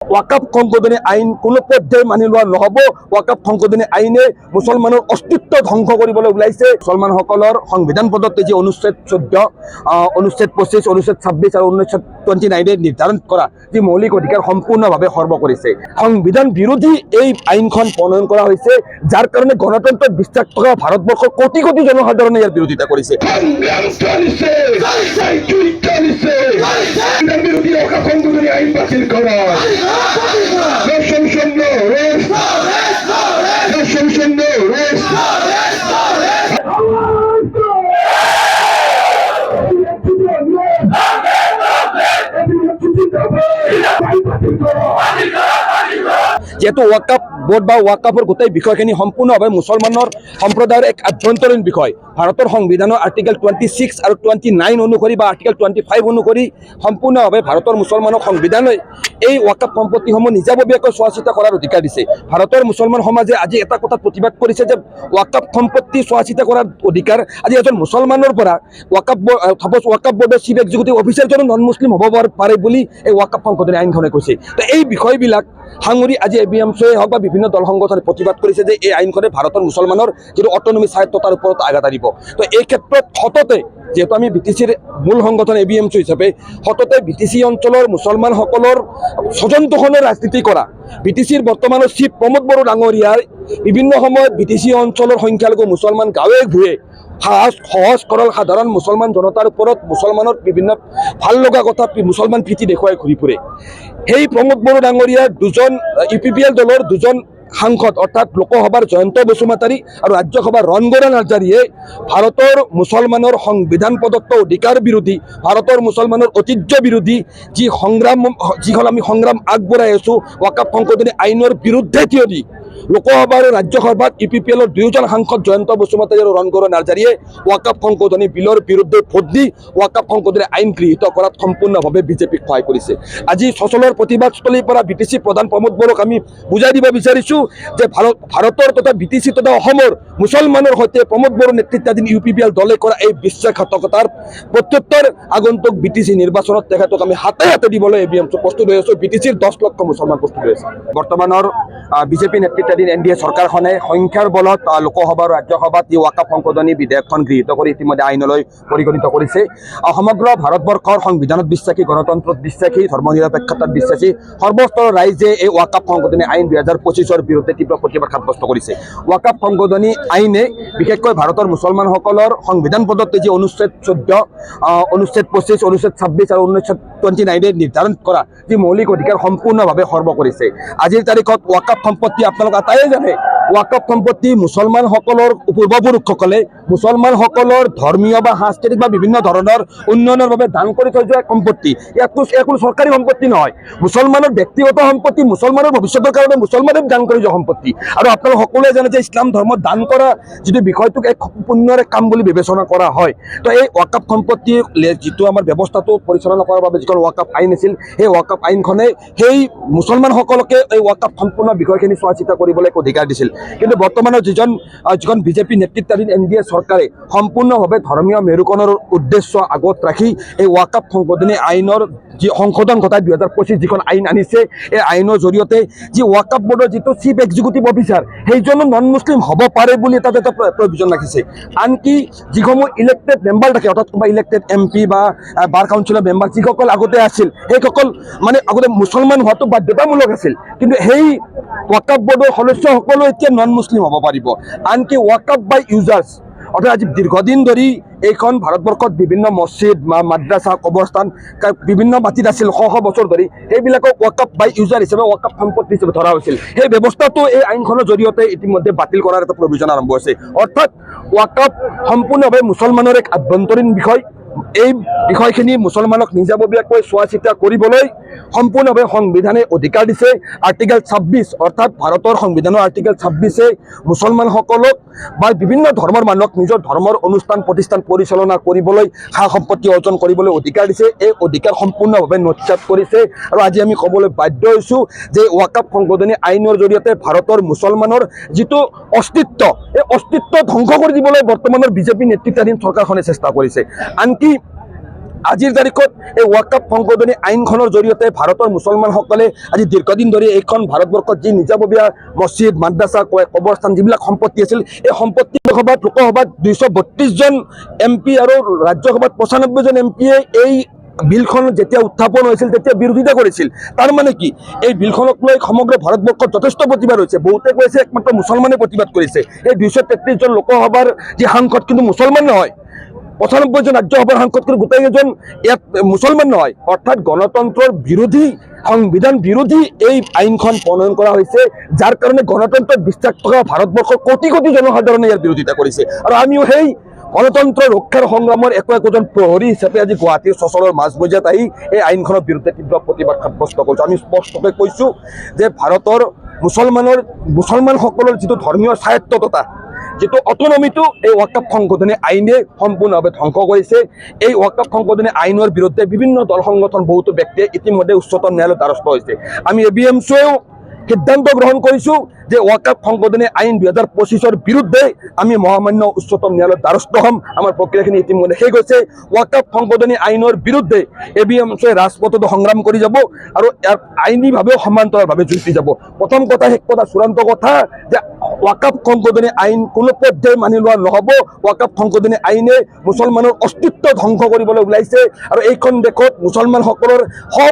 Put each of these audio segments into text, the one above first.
ওয়াকাফ সংশোধনী আইন কোনো পৰ্যায়ে মানি লোৱা নহ'ব। ওয়াকাফ সংশোধনী আইনে মুছলমানৰ অস্তিত্ব ধ্বংস কৰিবলৈ ওলাইছে। মুছলমানসকলৰ সংবিধান প্ৰদত্ত যি অনুচ্ছেদ 14, অনুচ্ছেদ 25, অনুচ্ছেদ 26 আৰু অনুচ্ছেদ 29 নিৰ্ধাৰণ কৰা যি মৌলিক অধিকাৰ সম্পূৰ্ণভাৱে খৰ্ব কৰিছে। সংবিধান বিৰোধী এই আইনখন প্ৰণয়ন কৰা হৈছে, যাৰ কাৰণে গণতন্ত্ৰত বিশ্বাস থকা ভাৰতবৰ্ষৰ কোটি কোটি জনসাধাৰণে ইয়াৰ বিৰোধিতা কৰিছে। আইন বাতিল কৰা যেহেতু ওয়াকাফ বোৰ্ড বা ওয়াকাফৰ গোটেই বিষয়খিনি সম্পূৰ্ণভাৱে মুছলমানৰ সম্প্ৰদায়ৰ এক আভ্যন্তৰীণ বিষয়। ভাৰতৰ সংবিধানৰ আৰ্টিকেল 26 আৰু 29 অনুসৰি বা আৰ্টিকেল 25 অনুসৰি সম্পূৰ্ণভাৱে ভাৰতৰ মুছলমানক সংবিধানে এই ওয়াকাফ সম্পত্তিসমূহ নিজাববীয়াকৈ চোৱা চিতা কৰাৰ অধিকাৰ দিছে। ভাৰতৰ মুছলমান সমাজে আজি এটা কথাত প্ৰতিবাদ কৰিছে যে ওয়াকাফ সম্পত্তি চোৱা চিতা কৰাৰ অধিকাৰ আজি এজন মুছলমানৰ পৰা ওয়াকাফ বোৰ্ডৰ চিফ এক্সিকিউটিভ অফিচাৰজনো নন মুছলিম হ'ব পাৰে বুলি এই ওয়াকাফ সংশোধনী আইনখনে কৈছে। তো এই বিষয়বিলাক সাঙুৰি আজি এবিএমচিয়ে হওক বা বিভিন্ন দল সংগঠনে প্ৰতিবাদ কৰিছে যে এই আইনখনে ভাৰতৰ মুছলমানৰ যিটো অটনমি স্বায়ত্ততাৰ ওপৰত আঘাত আনিব। তো এই ক্ষেত্ৰত সততে যেহেতু আমি বিটিচিৰ মূল সংগঠন এবিএমচি হিচাপে সততে বিটিচি অঞ্চলৰ মুছলমানসকলৰ স্বজন তোষণৰ ৰাজনীতি কৰা বিটিচিৰ বৰ্তমানৰ চিফ প্ৰমোদ বড়ো ডাঙৰীয়াই বিভিন্ন সময়ত বিটিচি অঞ্চলৰ সংখ্যালঘু মুছলমান গাঁৱে ভূঞে সহজ সৰল সাধাৰণ মুছলমান জনতাৰ ওপৰত মুছলমানৰ বিভিন্ন ভাল লগা কথা মুছলমান প্ৰীতি দেখুৱাই ঘূৰি ফুৰে। সেই প্ৰমোদ বড়ো ডাঙৰীয়াৰ দুজন UPPL দলৰ দুজন সাংসদ অৰ্থাৎ লোকসভাৰ জয়ন্ত বসুমতাৰী আৰু ৰাজ্যসভাৰ ৰণগৌৰা নাৰ্জাৰীয়ে ভাৰতৰ মুছলমানৰ সংবিধান প্ৰদত্ত অধিকাৰ বিৰোধী, ভাৰতৰ মুছলমানৰ ঐতিহ্য বিৰোধী যিখন আমি সংগ্ৰাম আগবঢ়াই আছোঁ ওয়াকাফ সংশোধনী আইনৰ বিৰুদ্ধে থিয় দি লোকসভা আৰু ৰাজ্যসভাত UPPLৰ দুয়োজন সাংসদ জয়ন্ত বসুমতাৰী আৰু ৰণগৌৰা নাৰ্জাৰীয়ে ওয়াকাফ সংশোধনী বিলৰ বিৰুদ্ধে ভোট দি ওয়াকাফ সংশোধনী আইন গৃহীত কৰাত সম্পূৰ্ণভাৱে বিজেপিক সহায় কৰিছে। আজি সচলৰ প্ৰতিবাদস্থলীৰ পৰা বিটিচি প্ৰধান প্ৰমোদ বড়োক আমি বুজাই দিব বিচাৰিছোঁ যে ভাৰতৰ তথা বিটিচি তথা অসমৰ মুছলমানৰ সৈতে প্ৰমোদ বড়ো নেতৃত্বাধীন UPPL দলে কৰা এই বিশ্বাসঘাতকতাৰ প্ৰত্যুত্তৰ আগন্তুক বিটিচি নিৰ্বাচনত তেখেতক আমি হাতে হাতে দিবলৈ এবিএমচি প্ৰস্তুত হৈ আছোঁ। বিটিচিৰ 10 লক্ষ মুছলমান প্ৰস্তুত হৈ আছে। বৰ্তমানৰ বিজেপি নেতৃত্বাধীন NDA চৰকাৰখনে সংখ্যাৰ বলত লোকসভা আৰু ৰাজ্যসভাত এই ওয়াকাফ সংশোধনী বিধেয়কখন গৃহীত কৰি ইতিমধ্যে আইনলৈ পৰিগণিত কৰিছে। সমগ্ৰ ভাৰতবৰ্ষৰ সংবিধানত বিশ্বাসী, গণতন্ত্ৰত বিশ্বাসী, ধৰ্মনিৰপেক্ষতাত বিশ্বাসী সৰ্বস্তৰৰ ৰাইজে এই ওয়াকাফ সংশোধনী আইন 2025ৰ বিৰুদ্ধে তীব্ৰ প্ৰতিবাদ সাব্যস্ত কৰিছে। ওয়াকাফ সংশোধনী আইনে বিশেষকৈ ভাৰতৰ মুছলমানসকলৰ সংবিধান প্ৰদত্ত যি অনুচ্ছেদ 14, অনুচ্ছেদ 25, অনুচ্ছেদ 26 আৰু অনুচ্ছেদ 29 নিৰ্ধাৰণ কৰা যি মৌলিক অধিকাৰ সম্পূৰ্ণভাৱে খৰ্ব কৰিছে। আজিৰ তাৰিখত ওয়াকাফ সম্পত্তি আপোনালোক আটাইয়ে জানে, ওয়াকাফ সম্পত্তি মুছলমানসকলৰ পূৰ্বপুৰুষসকলে মুছলমানসকলৰ ধৰ্মীয় বা সাংস্কৃতিক বা বিভিন্ন ধৰণৰ উন্নয়নৰ বাবে দান কৰি থৈ যোৱা সম্পত্তি। ইয়াতো কোনো চৰকাৰী সম্পত্তি নহয়, মুছলমানৰ ব্যক্তিগত সম্পত্তি, মুছলমানৰ ভৱিষ্যতৰ কাৰণে মুছলমানে দান কৰি যোৱা সম্পত্তি। আৰু আপোনালোক সকলোৱে জানে যে ইছলাম ধৰ্মত দান কৰা যিটো বিষয়টোক এক পুণ্যৰ এক কাম বুলি বিবেচনা কৰা হয়। তো এই ওয়াকাফ সম্পত্তি যিটো আমাৰ ব্যৱস্থাটো পৰিচালনা কৰাৰ বাবে যিখন ওয়াকাফ আইন আছিল, সেই ওয়াকাফ আইনখনে সেই মুছলমানসকলকে এই ওয়াকাফ সম্পূৰ্ণ বিষয়খিনি চোৱা চিতা কৰিবলৈ অধিকাৰ দিছিল। কিন্তু বৰ্তমানৰ যিখন বিজেপি নেতৃত্বাধীন NDA চৰকাৰে সম্পূৰ্ণভাৱে ধৰ্মীয় মেৰুকৰণৰ উদ্দেশ্য আগত ৰাখি এই ওয়াকাফ সংশোধনী আইনৰ যি সংশোধন ঘটাই 2025 যিখন আইন আনিছে, এই আইনৰ জৰিয়তে যি ওয়াকাফ বোৰ্ডৰ যিটো চিফ এক্সিকিউটিভ অফিচাৰ সেইজনো নন মুছলিম হ'ব পাৰে বুলি তাত এটা প্ৰভিজন ৰাখিছে। আনকি যিসমূহ ইলেক্টেড মেম্বাৰ থাকে অৰ্থাৎ কিবা ইলেক্টেড MP বা বাৰ কাউন্সিলৰ মেম্বাৰ যিসকল আগতে আছিল সেইসকল মানে আগতে মুছলমান হোৱাটো বাধ্যতামূলক আছিল, কিন্তু সেই ওয়াকাফ বোৰ্ডৰ সদস্যসকলো এতিয়া নন মুছলিম হ'ব পাৰিব। আনকি ওয়াকাফ বাই ইউজাৰ্ছ অৰ্থাৎ আজি দীৰ্ঘদিন ধৰি এইখন ভাৰতবৰ্ষত বিভিন্ন মছজিদ, মাদ্ৰাছা, কবৰস্থান বিভিন্ন মাটিত আছিল শ বছৰ ধৰি, সেইবিলাকক ওয়াকাফ বাই ইউজাৰ হিচাপে ওয়াকাফ সম্পত্তি হিচাপে ধৰা হৈছিল। সেই ব্যৱস্থাটো এই আইনখনৰ জৰিয়তে ইতিমধ্যে বাতিল কৰাৰ এটা প্ৰভিজন আৰম্ভ হৈছে। অৰ্থাৎ ওয়াকাফ সম্পূৰ্ণভাৱে মুছলমানৰ এক আভ্যন্তৰীণ বিষয়। এই বিষয়খিনি মুছলমানক নিজাববীয়াকৈ চোৱা চিতা কৰিবলৈ সম্পূৰ্ণভাৱে সংবিধানে অধিকাৰ দিছে। আৰ্টিকেল 26 অৰ্থাৎ ভাৰতৰ সংবিধানৰ আৰ্টিকেল 26 মুছলমানসকলক বা বিভিন্ন ধৰ্মৰ মানুহক নিজৰ ধৰ্মৰ অনুষ্ঠান প্ৰতিষ্ঠান পৰিচালনা কৰিবলৈ, সা সম্পত্তি অৰ্জন কৰিবলৈ অধিকাৰ দিছে। এই অধিকাৰ সম্পূৰ্ণভাৱে নস্যাৎ কৰিছে। আৰু আজি আমি ক'বলৈ বাধ্য হৈছোঁ যে ওয়াকাফ সংশোধনী আইনৰ জৰিয়তে ভাৰতৰ মুছলমানৰ যিটো অস্তিত্ব, এই অস্তিত্ব ধ্বংস কৰি দিবলৈ বৰ্তমানৰ বিজেপি নেতৃত্বাধীন চৰকাৰখনে চেষ্টা কৰিছে। আনকি আজিৰ তাৰিখত এই ৱাকাফ সংশোধনী আইনখনৰ জৰিয়তে ভাৰতৰ মুছলমানসকলে আজি দীৰ্ঘদিন ধৰি এইখন ভাৰতবৰ্ষত যি নিজাববীয়া মছজিদ মাদ্ৰাছা কবৰস্থান যিবিলাক সম্পত্তি আছিল এই সম্পত্তি লোকসভাত 232জন MP আৰু ৰাজ্যসভাত 95জন MPয়ে এই বিলখন যেতিয়া উত্থাপন হৈছিল তেতিয়া বিৰোধিতা কৰিছিল। তাৰ মানে কি এই বিলখনক লৈ সমগ্ৰ ভাৰতবৰ্ষত যথেষ্ট প্ৰতিবাদ হৈছে। বহুতে কৈছে একমাত্ৰ মুছলমানে প্ৰতিবাদ কৰিছে। এই 233জন লোকসভাৰ যি সাংসদ কিন্তু মুছলমান নহয়, 95জন ৰাজ্যসভাৰ সাংসদ কিন্তু গোটেইকেইজন ইয়াত মুছলমান নহয়। অৰ্থাৎ গণতন্ত্ৰৰ বিৰোধী সংবিধান বিৰোধী এই আইনখন প্ৰণয়ন কৰা হৈছে, যাৰ কাৰণে গণতন্ত্ৰত বিশ্বাস থকা ভাৰতবৰ্ষৰ কোটি কোটি জনসাধাৰণে ইয়াৰ বিৰোধিতা কৰিছে। আৰু আমিও সেই গণতন্ত্ৰ ৰক্ষাৰ সংগ্ৰামৰ একোজন প্ৰহৰী হিচাপে আজি গুৱাহাটীৰ চচলৰ মাজমজিয়াত আহি এই আইনখনৰ বিৰুদ্ধে তীব্ৰ প্ৰতিবাদ সাব্যস্ত কৰিছোঁ। আমি স্পষ্টকৈ কৈছোঁ যে ভাৰতৰ মুছলমানসকলৰ যিটো ধৰ্মীয় স্বায়ত্ততা, যিটো অটনমিটো এই ৱাকাফ সংশোধনী আইনে সম্পূৰ্ণভাৱে ধ্বংস কৰিছে। এই ৱাকাফ সংশোধনী আইনৰ বিৰুদ্ধে বিভিন্ন দল সংগঠন বহুতো ব্যক্তিয়ে ইতিমধ্যে উচ্চতম ন্যায়ালয়ৰ দ্বাৰস্থ হৈছে। আমি ABMCয়েও সিদ্ধান্ত গ্ৰহণ কৰিছোঁ যে ৱাকাফ সংশোধনী আইন 2025ৰ বিৰুদ্ধে আমি মহামান্য উচ্চতম ন্যায়ালয়ৰ দ্বাৰস্থ হ'ম। আমাৰ প্ৰক্ৰিয়াখিনি ইতিমধ্যে শেষ হৈছে। ৱাকাফ সংশোধনী আইনৰ বিৰুদ্ধে ABMCয়ে ৰাজপথতো সংগ্ৰাম কৰি যাব আৰু ইয়াৰ আইনীভাৱেও সমান্তৰালভাৱে যুঁজি যাব। প্ৰথম কথা, শেষ কথা, চূড়ান্ত কথা যে ৱাকাফ সংশোধনী আইন কোনো পৰ্যায়ে মানি লোৱা নহ'ব। ৱাকাফ সংশোধনী আইনে মুছলমানৰ অস্তিত্ব ধ্বংস কৰিবলৈ ওলাইছে আৰু এইখন দেশত মুছলমানসকলৰ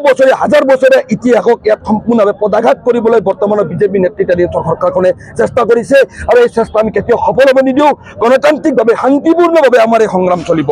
বছৰীয়া হাজাৰ বছৰীয়া ইতিহাসক ইয়াত সম্পূৰ্ণভাৱে পদাঘাত কৰিবলৈ বৰ্তমানৰ বিজেপি নেতৃত্বাধীন চৰকাৰখনে চেষ্টা কৰিছে আৰু এই চেষ্টা আমি কেতিয়াও সফল হ'ব নিদিওঁ। গণতান্ত্ৰিকভাৱে শান্তিপূৰ্ণভাৱে আমাৰ এই সংগ্ৰাম চলিব।